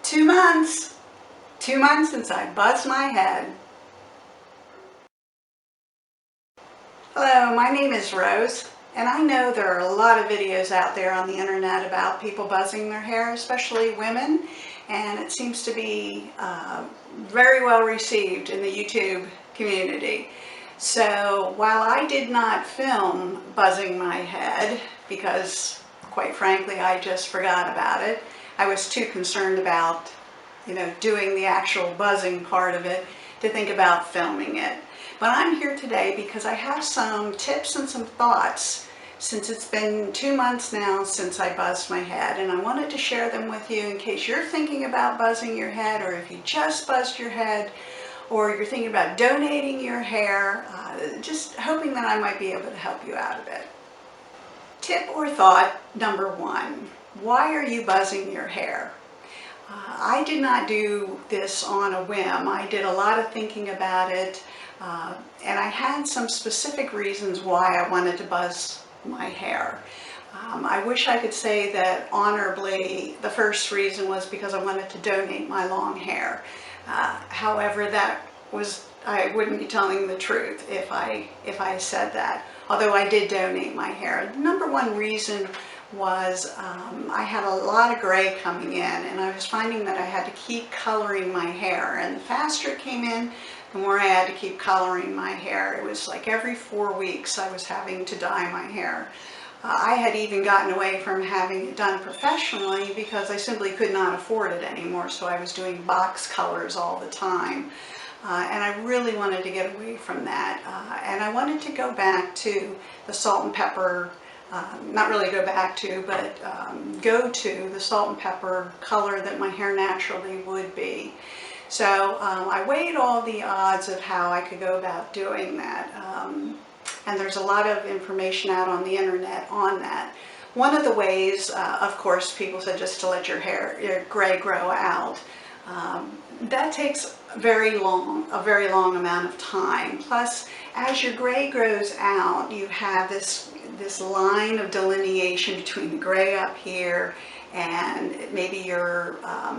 2 months. 2 months since I buzzed my head. Hello, my name is Rose, and I know there are a lot of videos out there on the internet about people buzzing their hair, especially women, and it seems to be very well received in the YouTube community. So while I did not film buzzing my head, because quite frankly I just forgot about it, I was too concerned about doing the actual buzzing part of it to think about filming it. But I'm here today because I have some tips and some thoughts since it's been 2 months now since I buzzed my head, and I wanted to share them with you in case you're thinking about buzzing your head, or if you just buzzed your head, or you're thinking about donating your hair, just hoping that I might be able to help you out a bit. Tip or thought number 1, why are you buzzing your hair? I did not do this on a whim. I did a lot of thinking about it, and I had some specific reasons why I wanted to buzz my hair. I wish I could say that honorably the first reason was because I wanted to donate my long hair. However, I wouldn't be telling the truth if I said that, although I did donate my hair. The number 1 reason was I had a lot of gray coming in, and I was finding that I had to keep coloring my hair, and the faster it came in, the more I had to keep coloring my hair. It was like every 4 weeks I was having to dye my hair. I had even gotten away from having it done professionally because I simply could not afford it anymore, so I was doing box colors all the time. And I really wanted to get away from that, and I wanted to go back to the salt and pepper, not really go back to, but go to the salt and pepper color that my hair naturally would be. So I weighed all the odds of how I could go about doing that, and there's a lot of information out on the internet on that. One of the ways, of course, people said just to let your gray grow out. That takes a very long amount of time. Plus, as your gray grows out, you have this line of delineation between the gray up here and maybe your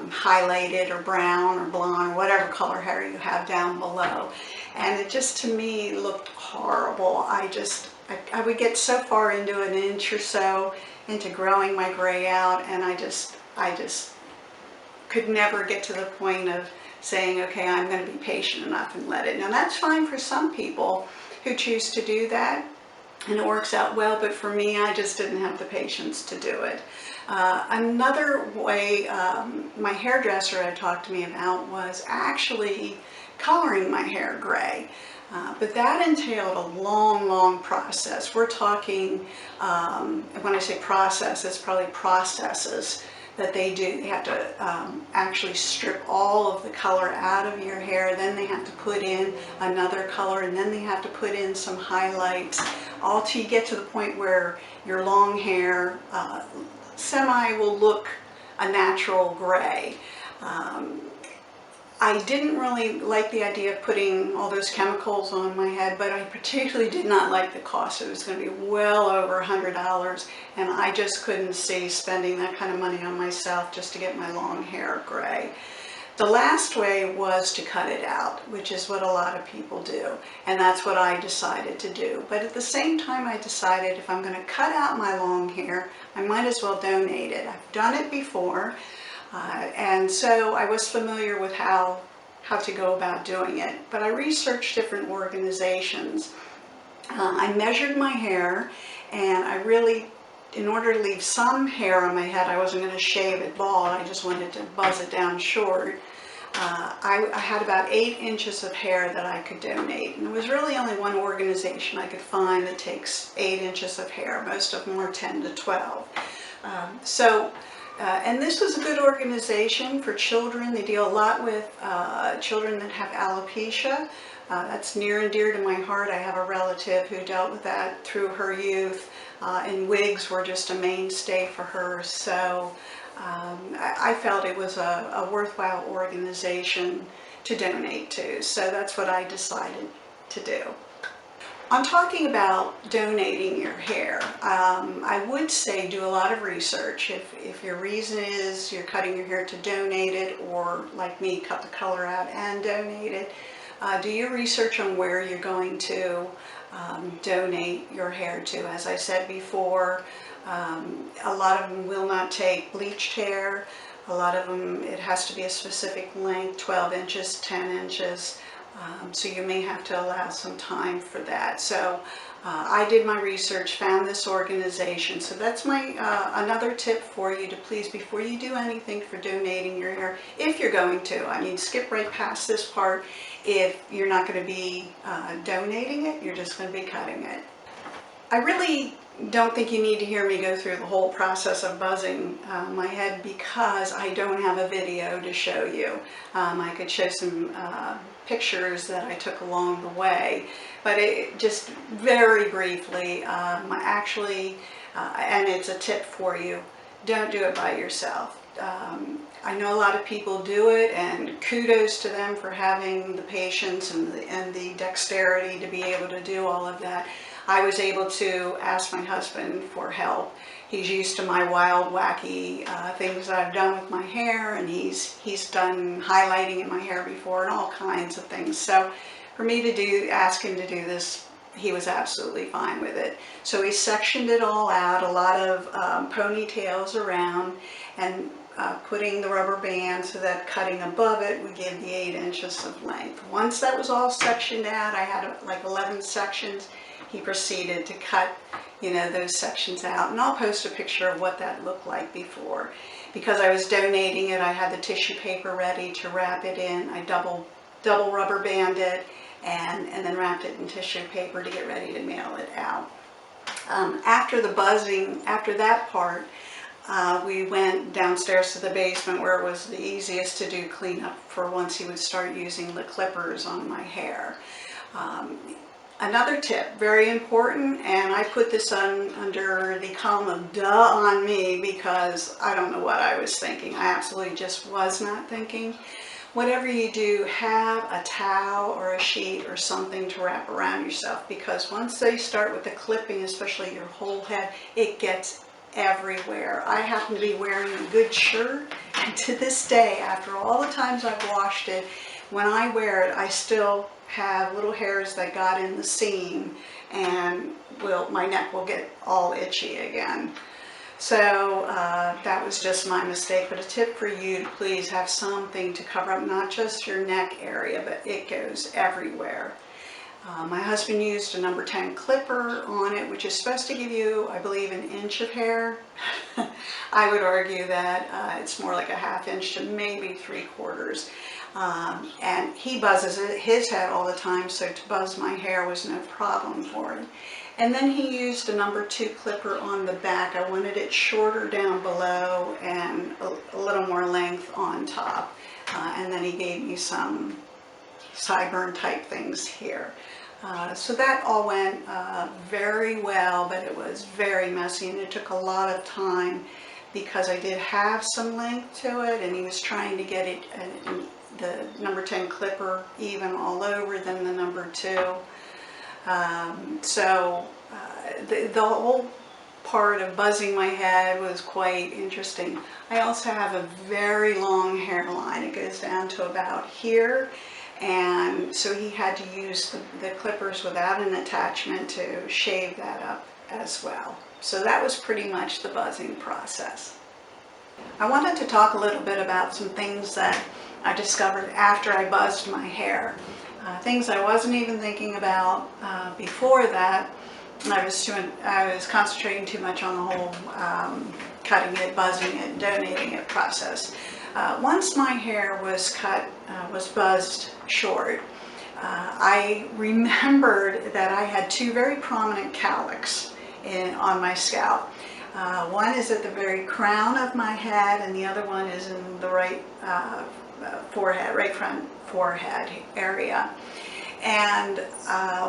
highlighted or brown or blonde or whatever color hair you have down below. And it just, to me, looked horrible. I would get so far into an inch or so into growing my gray out, and I just could never get to the point of saying, okay, I'm going to be patient enough and let it. Now that's fine for some people who choose to do that, and it works out well, but for me, I just didn't have the patience to do it. Another way my hairdresser had talked to me about was actually coloring my hair gray. But that entailed a long process. We're talking, when I say process, it's probably processes that they do. They have to actually strip all of the color out of your hair, then they have to put in another color, and then they have to put in some highlights, all till you get to the point where your long hair semi will look a natural gray. I didn't really like the idea of putting all those chemicals on my head, but I particularly did not like the cost. It was going to be well over $100, and I just couldn't see spending that kind of money on myself just to get my long hair gray. The last way was to cut it out, which is what a lot of people do, and that's what I decided to do. But at the same time, I decided if I'm going to cut out my long hair, I might as well donate it. I've done it before. And so I was familiar with how to go about doing it, but I researched different organizations. I measured my hair, and I really, in order to leave some hair on my head, I wasn't going to shave it bald, I just wanted to buzz it down short. I had about 8 inches of hair that I could donate, and there was really only one organization I could find that takes 8 inches of hair. Most of them are 10 to 12. And this was a good organization for children. They deal a lot with children that have alopecia. That's near and dear to my heart. I have a relative who dealt with that through her youth, and wigs were just a mainstay for her. So I felt it was a worthwhile organization to donate to. So that's what I decided to do. On talking about donating your hair, I would say do a lot of research. If your reason is you're cutting your hair to donate it, or like me, cut the color out and donate it, do your research on where you're going to donate your hair to. As I said before, a lot of them will not take bleached hair. A lot of them, it has to be a specific length, 12 inches, 10 inches. So you may have to allow some time for that. So I did my research, found this organization. So that's my another tip for you to please, before you do anything for donating your hair, if you're going to, I mean, skip right past this part. If you're not going to be donating it, you're just going to be cutting it. I really don't think you need to hear me go through the whole process of buzzing my head, because I don't have a video to show you. I could show some pictures that I took along the way, but it just very briefly, and it's a tip for you, don't do it by yourself. I know a lot of people do it, and kudos to them for having the patience and the dexterity to be able to do all of that. I was able to ask my husband for help. He's used to my wild, wacky things that I've done with my hair, and he's done highlighting in my hair before and all kinds of things. So for me to ask him to do this, he was absolutely fine with it. So he sectioned it all out, a lot of ponytails around, and putting the rubber band so that cutting above it would give the 8 inches of length. Once that was all sectioned out, I had like 11 sections. He proceeded to cut, those sections out, and I'll post a picture of what that looked like before. Because I was donating it, I had the tissue paper ready to wrap it in. I double rubber banded it, and then wrapped it in tissue paper to get ready to mail it out. After the buzzing, after that part, we went downstairs to the basement, where it was the easiest to do cleanup for once he would start using the clippers on my hair. Another tip, very important, and I put this under the column of duh on me, because I don't know what I was thinking. I absolutely just was not thinking. Whatever you do, have a towel or a sheet or something to wrap around yourself, because once they start with the clipping, especially your whole head, it gets everywhere. I happen to be wearing a good shirt, and to this day, after all the times I've washed it, when I wear it, I still have little hairs that got in the seam, and my neck will get all itchy again. So that was just my mistake, but a tip for you to please have something to cover up not just your neck area, but it goes everywhere. My husband used a number 10 clipper on it, which is supposed to give you, I believe, an inch of hair. I would argue that it's more like a ½ inch to maybe 3/4. And he buzzes his head all the time, so to buzz my hair was no problem for him. And then he used a number 2 clipper on the back. I wanted it shorter down below and a little more length on top. And then he gave me some sideburn type things here. So that all went very well, but it was very messy, and it took a lot of time, because I did have some length to it, and he was trying to get it, the number 10 clipper even all over than the number 2. The whole part of buzzing my head was quite interesting. I also have a very long hairline. It goes down to about here, and so he had to use the clippers without an attachment to shave that up as well. So that was pretty much the buzzing process. I wanted to talk a little bit about some things that I discovered after I buzzed my hair. Things I wasn't even thinking about before that. I was concentrating too much on the whole cutting it, buzzing it, donating it process. Once my hair was buzzed short, I remembered that I had 2 very prominent calyx on my scalp. One is at the very crown of my head, and the other one is in the right forehead, right front forehead area. And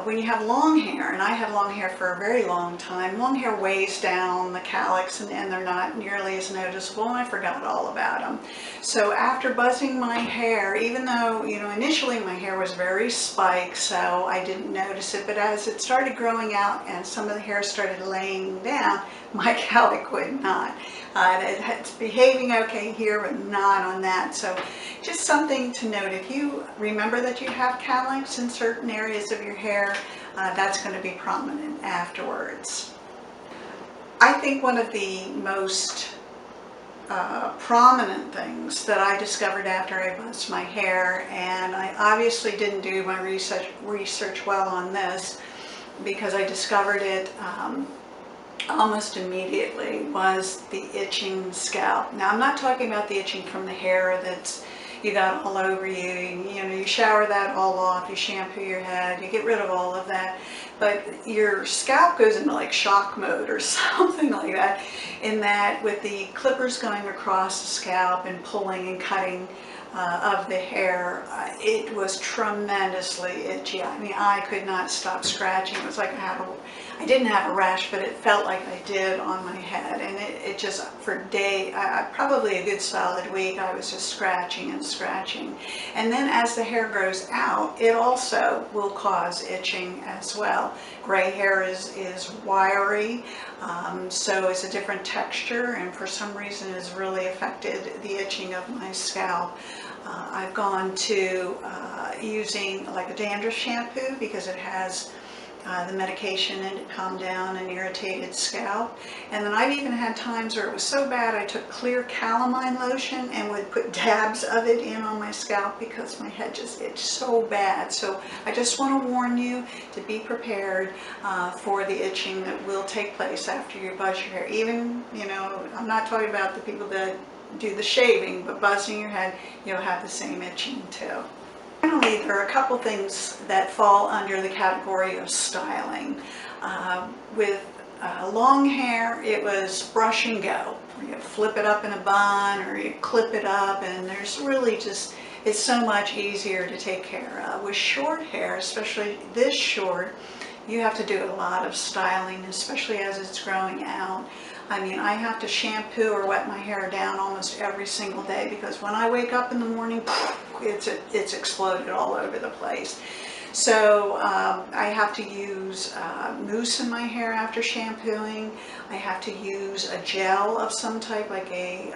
when you have long hair, and I had long hair for a very long time, long hair weighs down the calyx, and they're not nearly as noticeable, and I forgot all about them. So after buzzing my hair, even though, initially my hair was very spiked, so I didn't notice it, but as it started growing out and some of the hair started laying down, my cowlick would not. It's behaving okay here, but not on that. So just something to note, if you remember that you have calyx in certain areas of your hair, that's going to be prominent afterwards. I think one of the most prominent things that I discovered after I buzzed my hair, and I obviously didn't do my research well on this because I discovered it almost immediately, was the itching scalp. Now I'm not talking about the itching from the hair that's you got all over you. You shower that all off, you shampoo your head, you get rid of all of that, but your scalp goes into like shock mode or something like that, in that with the clippers going across the scalp and pulling and cutting of the hair, it was tremendously itchy. I mean, I could not stop scratching. It was like I didn't have a rash, but it felt like I did on my head, and it just, for days, probably a good solid week, I was just scratching and scratching. And then as the hair grows out, it also will cause itching as well. Gray hair is wiry, so it's a different texture, and for some reason has really affected the itching of my scalp. I've gone to using like a dandruff shampoo because it has the medication in to calm down an irritated scalp. And then I've even had times where it was so bad I took clear calamine lotion and would put dabs of it in on my scalp because my head just itched so bad. So I just want to warn you to be prepared for the itching that will take place after you buzz your hair. Even, I'm not talking about the people that do the shaving, but buzzing your head, you'll have the same itching too. Finally, there are a couple things that fall under the category of styling. With long hair, it was brush and go. You flip it up in a bun or you clip it up, and there's really just, it's so much easier to take care of. With short hair, especially this short, you have to do a lot of styling, especially as it's growing out. I mean, I have to shampoo or wet my hair down almost every single day because when I wake up in the morning, it's exploded all over the place. So I have to use mousse in my hair after shampooing. I have to use a gel of some type, like they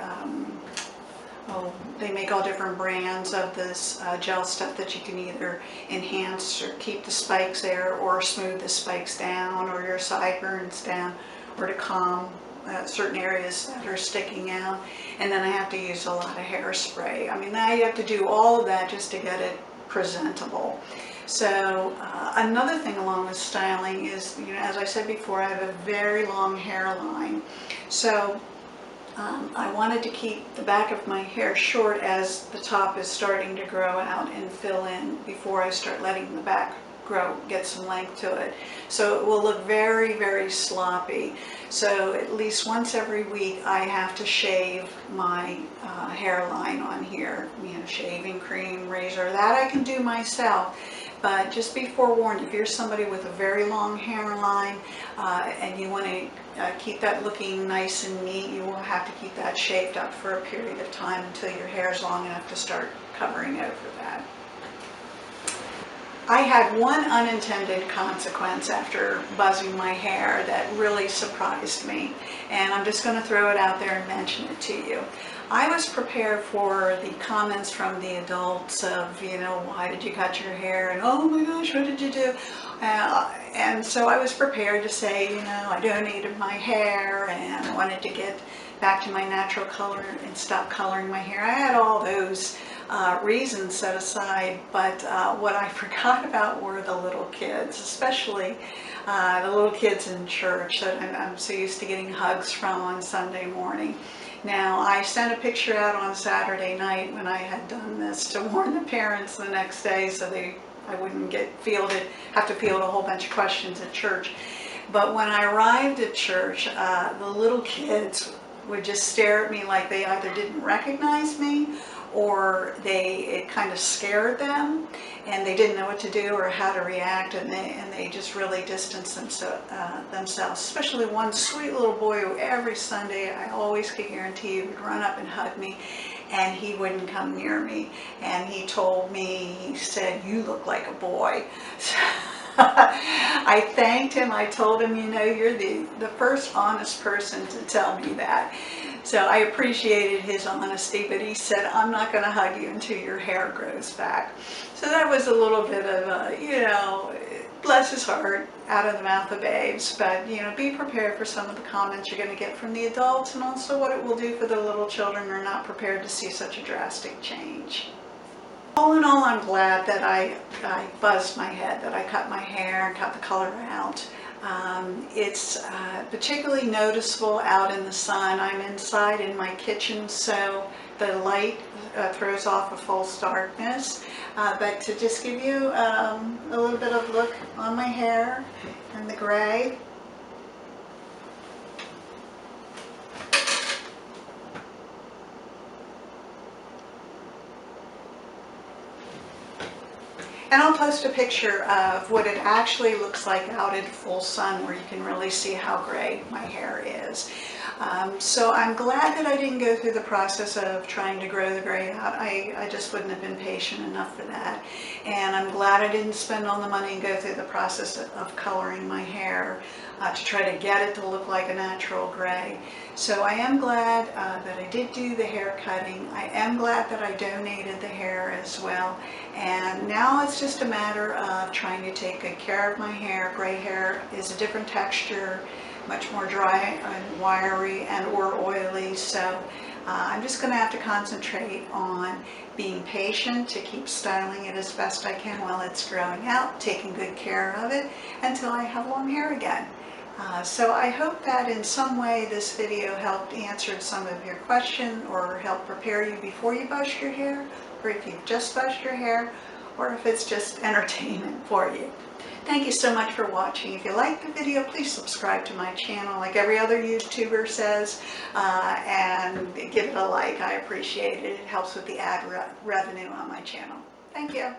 make all different brands of this gel stuff that you can either enhance or keep the spikes there, or smooth the spikes down, or your sideburns down, or to calm certain areas that are sticking out. And then I have to use a lot of hairspray. I mean, now you have to do all of that just to get it presentable. So another thing along with styling is, as I said before, I have a very long hairline. So I wanted to keep the back of my hair short as the top is starting to grow out and fill in before I start letting the back get some length to it. So it will look very, very sloppy. So at least once every week I have to shave my hairline on here. Shaving cream, razor, that I can do myself. But just be forewarned, if you're somebody with a very long hairline and you want to keep that looking nice and neat, you will have to keep that shaved up for a period of time until your hair is long enough to start covering over that. I had one unintended consequence after buzzing my hair that really surprised me, and I'm just going to throw it out there and mention it to you. I was prepared for the comments from the adults of, why did you cut your hair, and oh my gosh, what did you do? And so I was prepared to say, I donated my hair and I wanted to get back to my natural color and stop coloring my hair. I had all those reasons set aside, but what I forgot about were the little kids, especially the little kids in church that I'm so used to getting hugs from on Sunday morning. Now, I sent a picture out on Saturday night when I had done this to warn the parents the next day so I wouldn't have to field a whole bunch of questions at church. But when I arrived at church, the little kids would just stare at me like they either didn't recognize me or it kind of scared them and they didn't know what to do or how to react, and they just really distanced themselves. Especially one sweet little boy who every Sunday, I always could guarantee, would run up and hug me. and he wouldn't come near me. And he told me, he said, "You look like a boy." So I thanked him. I told him, you know, you're the first honest person to tell me that. So I appreciated his honesty, but he said, "I'm not going to hug you until your hair grows back." So that was a little bit of, you know, bless his heart, out of the mouth of babes. But, you know, be prepared for some of the comments you're going to get from the adults, and also what it will do for the little children who are not prepared to see such a drastic change. All in all, I'm glad that I buzzed my head, that I cut my hair and cut the color out. It's particularly noticeable out in the sun. I'm inside in my kitchen, so the light throws off a false darkness. But to just give you a little bit of look on my hair and the gray. And I'll post a picture of what it actually looks like out in full sun, where you can really see how gray my hair is. So I'm glad that I didn't go through the process of trying to grow the gray out. I just wouldn't have been patient enough for that. And I'm glad I didn't spend all the money and go through the process of coloring my hair to try to get it to look like a natural gray. So I am glad that I did do the hair cutting. I am glad that I donated the hair as well. And now it's just a matter of trying to take good care of my hair. Gray hair is a different texture, much more dry and wiry and or oily. So I'm just going to have to concentrate on being patient to keep styling it as best I can while it's growing out, taking good care of it until I have long hair again. So I hope that in some way this video helped answer some of your questions, or help prepare you before you buzz your hair, or if you've just buzzed your hair, or if it's just entertainment for you. Thank you so much for watching. If you like the video, please subscribe to my channel like every other YouTuber says, and give it a like. I appreciate it. It helps with the ad revenue on my channel. Thank you.